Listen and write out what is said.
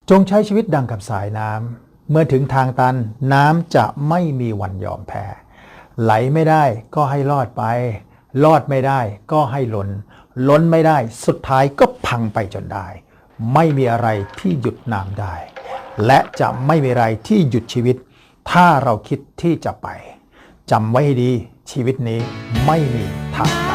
จงใช้ชีวิตดังกับสายน้ำเมื่อถึงทางตันน้ำจะไม่มีวันยอมแพ้ไหลไม่ได้ก็ให้ลอดไปลอดไม่ได้ก็ให้ล้นไม่ได้สุดท้ายก็พังไปจนได้ไม่มีอะไรที่หยุดน้ำได้และจะไม่มีอะไรที่หยุดชีวิตถ้าเราคิดที่จะไปจำไว้ให้ดีชีวิตนี้ไม่มีทางตัน